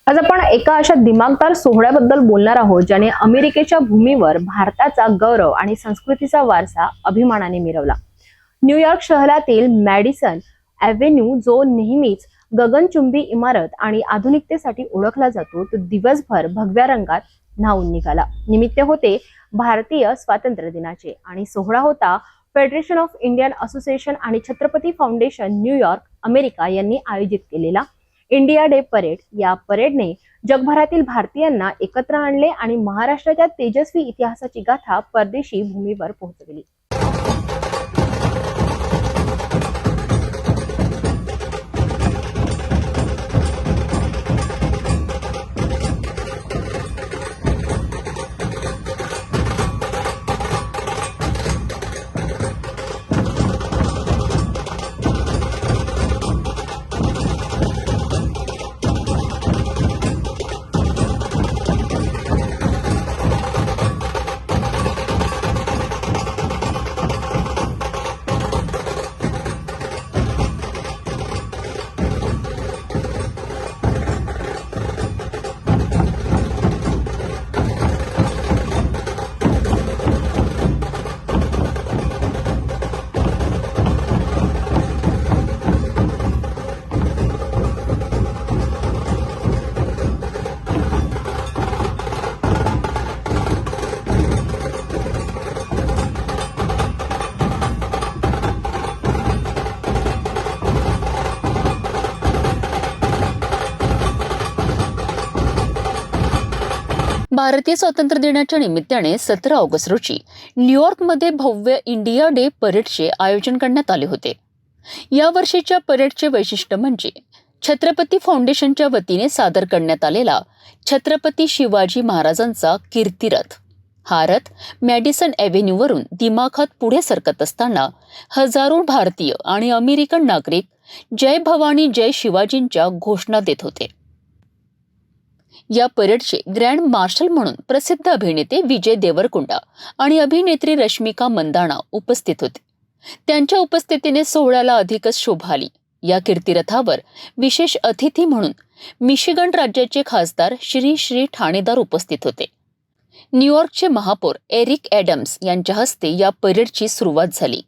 आज आपण एका अशा दिमागदार सोहळ्याबद्दल बोलणार आहोत ज्याने अमेरिकेच्या भूमीवर भारताचा गौरव आणि संस्कृतीचा वारसा अभिमानाने मिरवला। न्यूयॉर्क शहरातील मॅडिसन ॲव्हेन्यू जो नेहमीच गगनचुंबी इमारत आणि आधुनिकतेसाठी ओळखला जातो, तो दिवसभर भगव्या रंगात न्हाऊन निघाला। निमित्त होते भारतीय स्वातंत्र्य दिनाचे आणि सोहळा होता फेडरेशन ऑफ इंडियन असोसिएशन आणि छत्रपती फाउंडेशन न्यूयॉर्क अमेरिका यांनी आयोजित केलेला इंडिया डे परेड। या परेडने जगभरातील भारतीयांना एकत्र आणले आणि महाराष्ट्राच्या तेजस्वी इतिहासाची गाथा परदेशी भूमीवर पोहोचवली। भारतीय स्वातंत्र्य दिनाच्या निमित्ताने 17 ऑगस्ट रोजी न्यूयॉर्कमध्ये भव्य इंडिया डे परेडचे आयोजन करण्यात आले होते। या वर्षीच्या परेडचे वैशिष्ट्य म्हणजे छत्रपती फाउंडेशनच्या वतीने सादर करण्यात आलेला छत्रपती शिवाजी महाराजांचा कीर्तिरथ। हा रथ मॅडिसन ॲव्हेन्यूवरून दिमाखात पुढे सरकत असताना हजारो भारतीय आणि अमेरिकन नागरिक जय भवानी जय शिवाजींच्या घोषणा देत होते। या परेडचे ग्रँड मार्शल म्हणून प्रसिद्ध अभिनेते विजय देवरकोंडा आणि अभिनेत्री रश्मिका मंदाना उपस्थित होते। त्यांच्या उपस्थितीने सोहळ्याला अधिकच शोभा आली। या कीर्तिरथावर विशेष अतिथी म्हणून मिशिगन राज्याचे खासदार श्री ठाणेदार उपस्थित होते। न्यूयॉर्कचे महापौर एरिक ॲडम्स यांच्या हस्ते या परेडची सुरुवात झाली।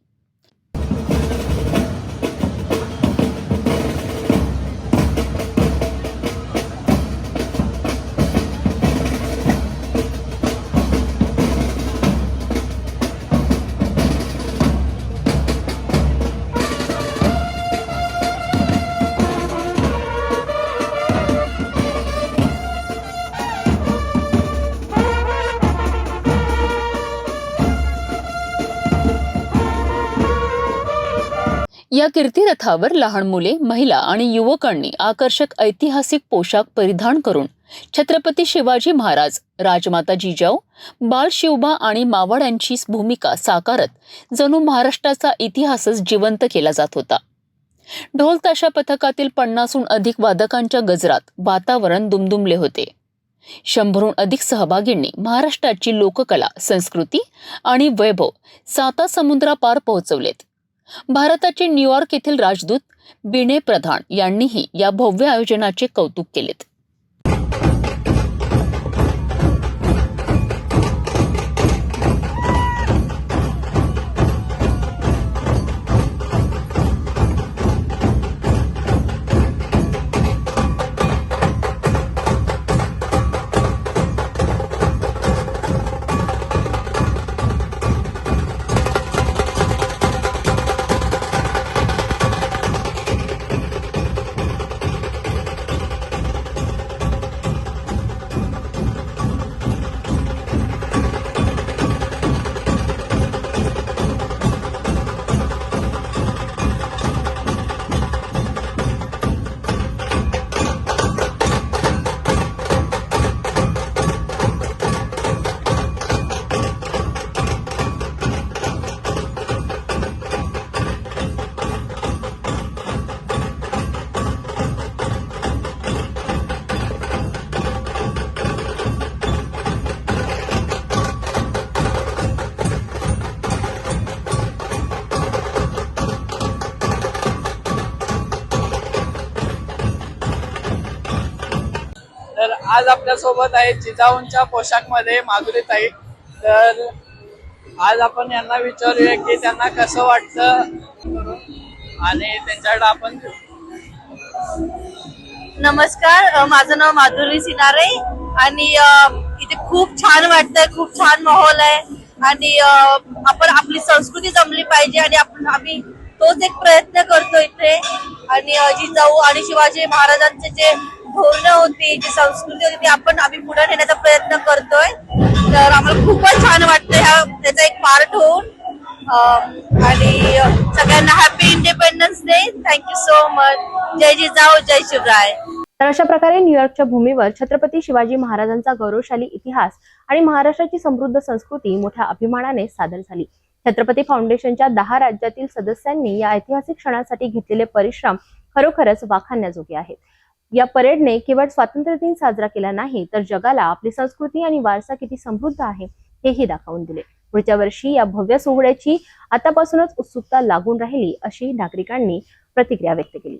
या कीर्तिरथावर लहान मुले, महिला आणि युवकांनी आकर्षक ऐतिहासिक पोशाख परिधान करून छत्रपती शिवाजी महाराज, राजमाता जिजाऊ, बाल शिवबा आणि मावळ्यांची भूमिका साकारत जणू महाराष्ट्राचा इतिहासच जिवंत केला जात होता। ढोल ताशा पथकातील 50हून अधिक वादकांच्या गजरात वातावरण दुमदुमले होते। 100हून अधिक सहभागींनी महाराष्ट्राची लोककला, संस्कृती आणि वैभव 7 समुद्रापार पोहोचवलेत। भारताचे न्यूयॉर्क येथील राजदूत बिने प्रधान यांनीही या भव्य आयोजनाचे कौतुक केलेत। तर आज आपल्या सोबत आहे जिजाऊंच्या पोशाखमध्ये माधुरीताई. तर आज आपण यांना विचारूया की त्यांना कसं वाटतं आणि त्यांच्याकडे आपण नमस्कार, माझं नाव माधुरी सिनारे आणि इथे खूप छान वाटतंय, खूप छान माहोल आहे आणि आपण आपली संस्कृती जमली पाहिजे आणि आम्ही तोच एक प्रयत्न करतो इथे. आणि जिजाऊ आणि शिवाजी महाराजांचे जे धोरणं होती, जी संस्कृती होती ती आम्ही पुढे नेण्याचा प्रयत्न करतोय. तर आम्हाला खूपच छान वाटतं त्याचा एक पार्ट होऊन. आणि सगळ्यांना happy Independence Day. Thank you so much. जय जिजाऊ, जय शिवराय. तर अशा प्रकारे न्यूयॉर्कच्या भूमीवर छत्रपती शिवाजी महाराजांचा गौरवशाली इतिहास आणि महाराष्ट्राची समृद्ध संस्कृती मोठ्या अभिमानाने सादर झाली. छत्रपती फाउंडेशनच्या 10 राज्यातील सदस्यांनी या ऐतिहासिक क्षणासाठी घेतलेले परिश्रम खरोखरच वाखाणण्याजोगे आहेत. या परेडने केवळ स्वातंत्र्य दिन साजरा केला नाही, तर जगाला आपली संस्कृती आणि वारसा किती समृद्ध आहे हेही दाखवून दिले. पुढच्या वर्षी या भव्य सोहळ्याची आतापासूनच उत्सुकता लागून राहिली, अशी नागरिकांनी प्रतिक्रिया व्यक्त केली.